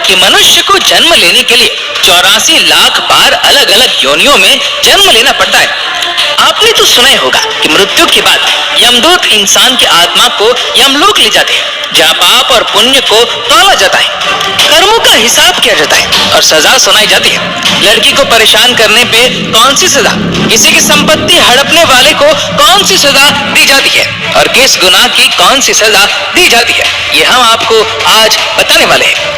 कि मनुष्य को जन्म लेने के लिए 84 लाख बार अलग अलग योनियों में जन्म लेना पड़ता है। आपने तो सुना ही होगा कि मृत्यु के बाद यमदूत इंसान की आत्मा को यमलोक ले जाते हैं, जहाँ पाप और पुण्य को तौला जाता है, कर्मों का हिसाब किया जाता है और सजा सुनाई जाती है। लड़की को परेशान करने पे कौन सी सजा, किसी की संपत्ति हड़पने वाले को कौन सी सजा दी जाती है और किस गुनाह की कौन सी सजा दी जाती है, ये हम आपको आज बताने वाले हैं।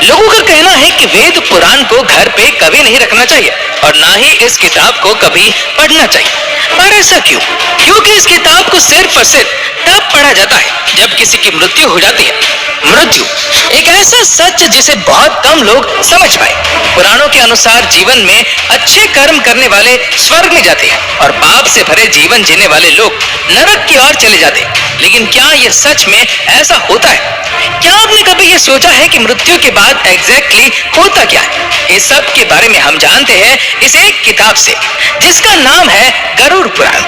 लोगों का कहना है कि वेद पुराण को घर पे कभी नहीं रखना चाहिए और ना ही इस किताब को कभी पढ़ना चाहिए। पर ऐसा क्यों? क्योंकि इस किताब को सिर्फ और सिर्फ तब पढ़ा जाता है जब किसी की मृत्यु हो जाती है। मृत्यु एक ऐसा सच जिसे बहुत कम लोग समझ पाए। पुराणों के अनुसार जीवन में अच्छे कर्म करने वाले स्वर्ग में जाते हैं और पाप से भरे जीवन जीने वाले लोग नरक की ओर चले जाते हैं। लेकिन क्या यह सच में ऐसा होता है? क्या आपने कभी यह सोचा है कि मृत्यु के बाद एग्जैक्टली होता क्या है? इस सब के बारे में हम जानते हैं इस एक किताब से, जिसका नाम है गरुड़ पुराण।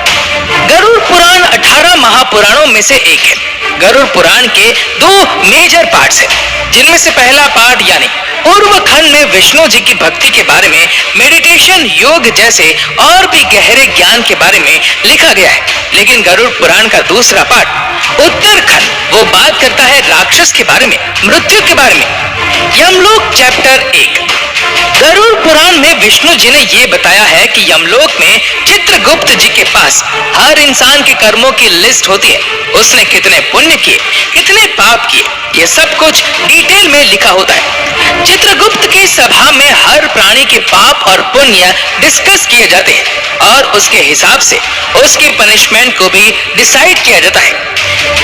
गरुड़ पुराण 18 महापुराणों में से एक है। गरुड़ पुराण के 2 मेजर पार्ट्स हैं, जिनमें से पहला पार्ट यानी पूर्व खंड में विष्णु जी की भक्ति के बारे में, मेडिटेशन, योग जैसे और भी गहरे ज्ञान के बारे में लिखा गया है। लेकिन गरुड़ पुराण का दूसरा पार्ट उत्तरखंड, वो बात करता है राक्षस के बारे में, मृत्यु के बारे में। यमलोक चैप्टर 1। गरुड़ पुराण में विष्णु जी ने ये बताया है कि यमलोक में चित्रगुप्त जी के पास हर इंसान के कर्मों की लिस्ट होती है। उसने कितने पुण्य किए, कितने पाप किए, ये सब कुछ डिटेल में लिखा होता है। चित्रगुप्त की सभा में हर प्राणी के पाप और पुण्य डिस्कस किए जाते हैं और उसके हिसाब से उसकी पनिशमेंट को भी डिसाइड किया जाता है।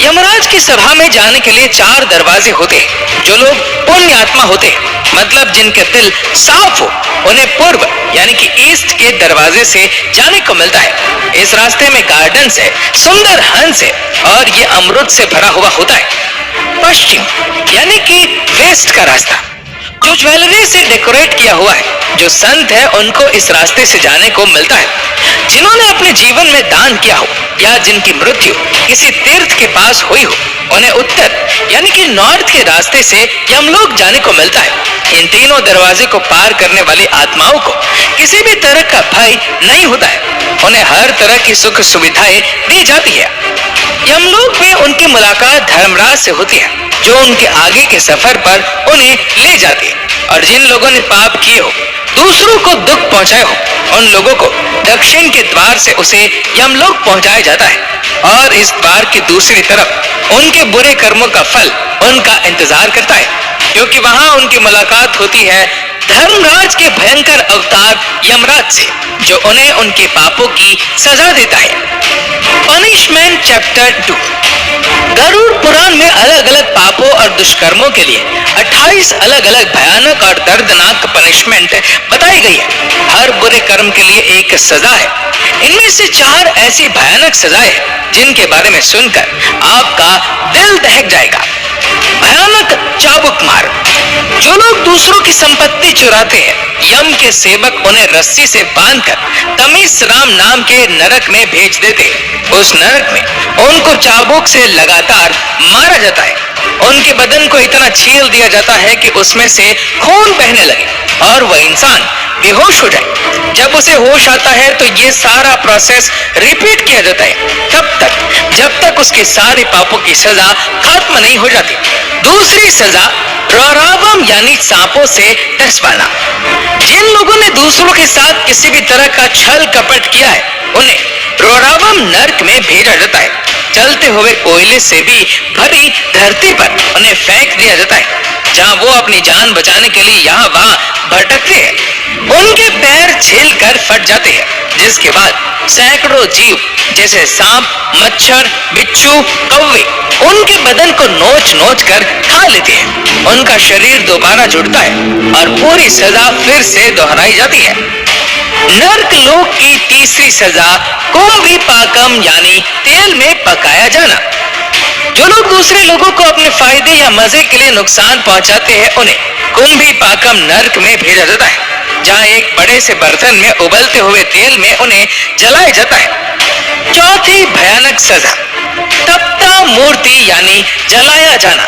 यमराज की सभा में जाने के लिए 4 दरवाजे होते हैं। जो लोग पुण्य आत्मा होते हैं, मतलब जिनके दिल साफ हो, उन्हें पूर्व यानी कि ईस्ट के दरवाजे से जाने को मिलता है। इस रास्ते में गार्डन्स है, सुंदर हंस है और ये अमृत से भरा हुआ होता है। पश्चिम यानी कि वेस्ट का रास्ता, जो ज्वेलरी से डेकोरेट किया हुआ है, जो संत है उनको इस रास्ते से जाने को मिलता है। जिन्होंने अपने जीवन में दान किया हो या जिनकी मृत्यु किसी तीर्थ के पास हुई हो, उन्हें उत्तर यानी कि नॉर्थ के रास्ते से यमलोक जाने को मिलता है। इन तीनों दरवाजे को पार करने वाली आत्माओं को किसी भी तरह का भय नहीं होता है। उन्हें हर तरह की सुख सुविधाएं दी जाती है। यमलोक में उनकी मुलाकात धर्मराज से होती है, जो उनके आगे के सफर पर उन्हें ले जाती है। और जिन लोगों ने पाप किए हो, दूसरों को दुख पहुंचाए हो, उन लोगों को दक्षिण के द्वार से उसे यमलोक पहुंचाया जाता है और इस द्वार की दूसरी तरफ उनके बुरे कर्मों का फल उनका इंतजार करता है, क्योंकि वहां उनकी मुलाकात होती है धर्मराज के भयंकर अवतार यमराज से, जो उन्हें उनके पापों की सजा देता है। Punishment chapter 2। गरुड़ पुराण में अलग अलग पापों और दुष्कर्मों के लिए 28 अलग अलग भयानक और दर्दनाक पनिशमेंट बताई गई है। हर बुरे कर्म के लिए एक सजा है। इनमें से 4 ऐसी भयानक सजाएं जिनके बारे में सुनकर आपका दिल दहक जाएगा। भयानक चाबुक मार। जो लोग दूसरों की संपत्ति चुराते हैं, यम के सेवक उन्हें रस्सी से बांधकर तमीस राम नाम के नरक में भेज देते हैं। उस नरक में उनको चाबुक से लगातार मारा जाता है। उनके बदन को इतना छील दिया जाता है कि उसमें से खून बहने लगे और वह इंसान बेहोश हो जाए। जब उसे होश आता है तो ये सारा प्रोसेस रिपीट किया जाता है तब तक जब तक उसके सारे पापों की सजा खत्म नहीं हो जाती। दूसरी सजा रोरावम यानी सांपों से डसवाना। जिन लोगों ने दूसरों के साथ किसी भी तरह का छल कपट किया है, उन्हें रोरावम नरक में भेजा जाता है। जलते हुए कोयले से भी भरी धरती पर उन्हें फेंक दिया जाता है, जहां वो अपनी जान बचाने के लिए यहाँ वहां भटकते हैं। उनके पैर छिलकर फट जाते हैं, जिसके बाद सैकड़ों जीव जैसे सांप, मच्छर, बिच्छू, कौवे उनके बदन को नोच नोच कर खा लेते हैं। उनका शरीर दोबारा जुड़ता है और पूरी सजा फिर से दोहराई जाती है। नर्क लोक की तीसरी सजा कुंभीपाकम यानी तेल में पकाया जाना। जो लोग दूसरे लोगों को अपने फायदे या मजे के लिए नुकसान पहुंचाते हैं, उन्हें कुंभीपाकम नर्क में भेजा जाता है, जहां एक बड़े से बर्तन में उबलते हुए तेल में उन्हें जलाया जाता है। चौथी भयानक सजा, तप्ता मूर्ति यानी जलाया जाना।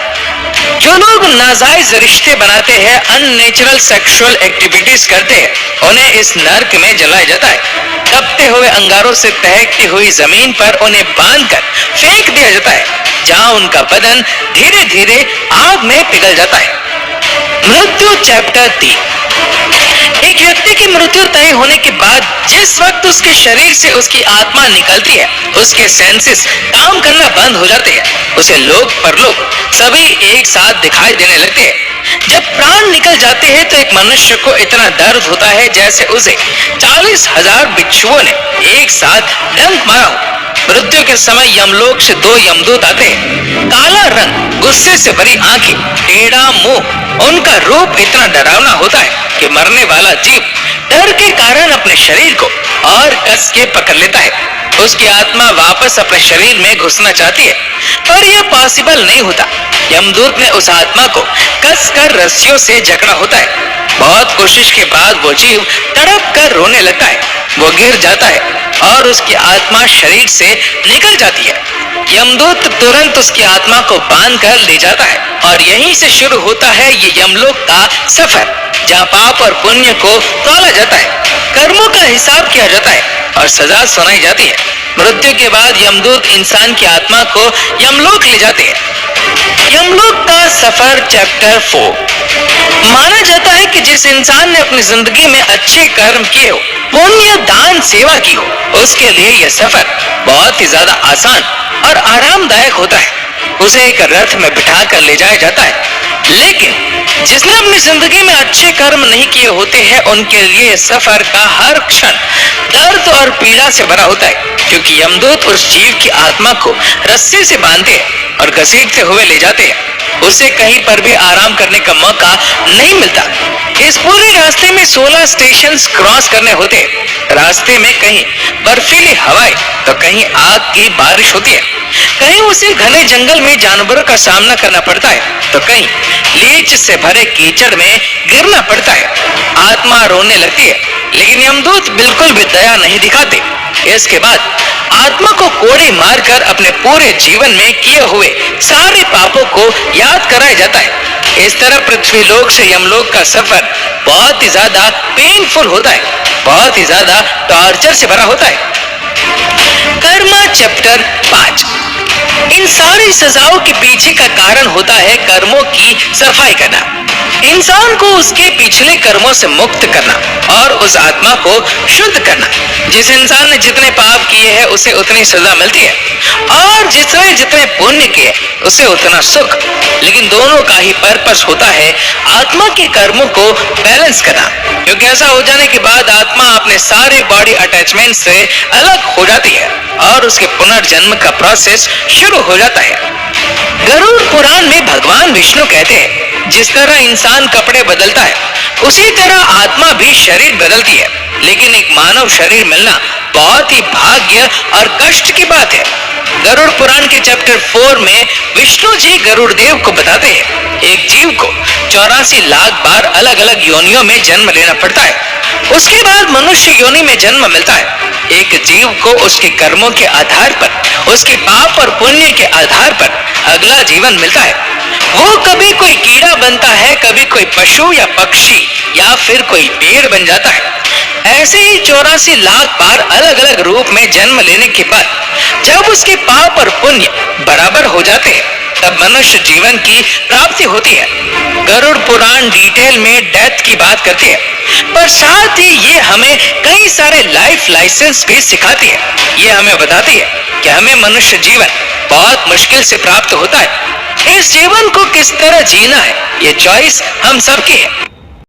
जो लोग नाजायज रिश्ते बनाते हैं, अननेचुरल सेक्सुअल एक्टिविटीज करते हैं, उन्हें इस नर्क में जलाया जाता है। तपते हुए अंगारों से दहकती हुई जमीन पर उन्हें बांधकर फेंक दिया जाता है, जहां उनका बदन धीरे धीरे आग में पिघल जाता है। मृत्यु चैप्टर 3। एक व्यक्ति की मृत्यु तय होने के बाद जिस वक्त उसके शरीर से उसकी आत्मा निकलती है, उसके सेंसेस काम करना बंद हो जाते हैं। उसे लोक परलोक सभी एक साथ दिखाई देने लगते हैं। जब प्राण निकल जाते हैं तो एक मनुष्य को इतना दर्द होता है जैसे उसे 40,000 बिच्छुओं ने एक साथ डंक मारा हो। मृत्यु के समय यमलोक से 2 यमदूत आते हैं। काला रंग, गुस्से से भरी आंखें, टेढ़ा मुंह। उनका रूप इतना डरावना होता है कि मरने वाला जीव डर के कारण अपने शरीर को और कस के पकड़ लेता है। उसकी आत्मा वापस अपने शरीर में घुसना चाहती है, पर यह पॉसिबल नहीं होता। यमदूत ने उस आत्मा को कसकर रस्सियों से जकड़ा होता है। बहुत कोशिश के बाद वो जीव तड़प कर रोने लगता है। वो गिर जाता है और उसकी आत्मा शरीर से निकल जाती है। यमदूत तुरंत उसकी आत्मा को बांध कर ले जाता है और यहीं से शुरू होता है ये यमलोक का सफर, जहाँ पाप और पुण्य को तौला जाता है, कर्मों का हिसाब किया जाता है और सजा सुनाई जाती है। मृत्यु के बाद यमदूत इंसान की आत्मा को यमलोक ले जाते हैं। यमलोक का सफर चैप्टर 4। माना जाता है कि जिस इंसान ने अपनी जिंदगी में अच्छे कर्म किए हो, पुण्य, दान, सेवा की हो, उसके लिए यह सफर बहुत ही ज्यादा आसान और आरामदायक होता है। उसे एक रथ में बिठा कर ले जाया जाता है। लेकिन जिसने अपनी जिंदगी में अच्छे कर्म नहीं किए होते हैं, उनके लिए सफर का हर क्षण दर्द और पीड़ा से भरा होता है, क्योंकि यमदूत उस जीव की आत्मा को रस्सी से बांधते हैं और घसीटते हुए ले जाते हैं। उसे कहीं पर भी आराम करने का मौका नहीं मिलता। इस पूरे रास्ते में 16 स्टेशन क्रॉस करने होते हैं। रास्ते में कहीं बर्फीली हवाएं तो कहीं आग की बारिश होती है। कहीं उसे घने जंगल में जानवरों का सामना करना पड़ता है तो कहीं लीच से भरे कीचड़ में गिरना पड़ता है। आत्मा रोने लगती है, लेकिन यमदूत बिल्कुल भी दया नहीं दिखाते। इसके बाद आत्मा को कोड़े मारकर अपने पूरे जीवन में किए हुए सारे पापों को याद कराया जाता है। इस तरह पृथ्वी लोक से यमलोक का सफर बहुत ही ज्यादा पेनफुल होता है, बहुत ही ज्यादा टॉर्चर से भरा होता है। कर्मा चैप्टर 5। इन सारी सजाओं के पीछे का कारण होता है कर्मों की सफाई करना, इंसान को उसके पिछले कर्मों से मुक्त करना और उस आत्मा को शुद्ध करना। जिस इंसान ने जितने पाप किए हैं उसे उतनी सजा मिलती है, और जिसने जितने पुण्य किए उसे उतना सुख। लेकिन दोनों का ही पर्पस होता है आत्मा के कर्मों को बैलेंस करना, क्योंकि ऐसा हो जाने के बाद आत्मा अपने सारे बॉडी अटैचमेंट से अलग हो जाती है और उसके पुनर्जन्म का प्रोसेस शुरू हो जाता है। गरुड़ पुराण में भगवान विष्णु कहते हैं, जिस तरह इंसान कपड़े बदलता है उसी तरह आत्मा भी शरीर बदलती है। लेकिन एक मानव शरीर मिलना बहुत ही भाग्य और कष्ट की बात है। गरुड़ पुराण के चैप्टर 4 में विष्णु जी गरुड़ देव को बताते हैं, एक जीव को 84 लाख बार अलग अलग योनियों में जन्म लेना पड़ता है। उसके बाद मनुष्य योनि में जन्म मिलता है। एक जीव को उसके कर्मों के आधार पर, उसके पाप और पुण्य के आधार पर अगला जीवन मिलता है। वो कभी कोई कीड़ा बनता है, कभी कोई पशु या पक्षी, या फिर कोई पेड़ बन जाता है। ऐसे ही 84 लाख बार अलग अलग रूप में जन्म लेने के बाद जब उसके पाप और पुण्य बराबर हो जाते हैं, तब मनुष्य जीवन की प्राप्ति होती है। गरुड़ पुराण डिटेल में डेथ की बात करती है, पर साथ ही ये हमें कई सारे लाइफ लाइसेंस भी सिखाती है। ये हमें बताती है कि हमें मनुष्य जीवन बहुत मुश्किल से प्राप्त होता है। इस जीवन को किस तरह जीना है, ये चॉइस हम सबकी है।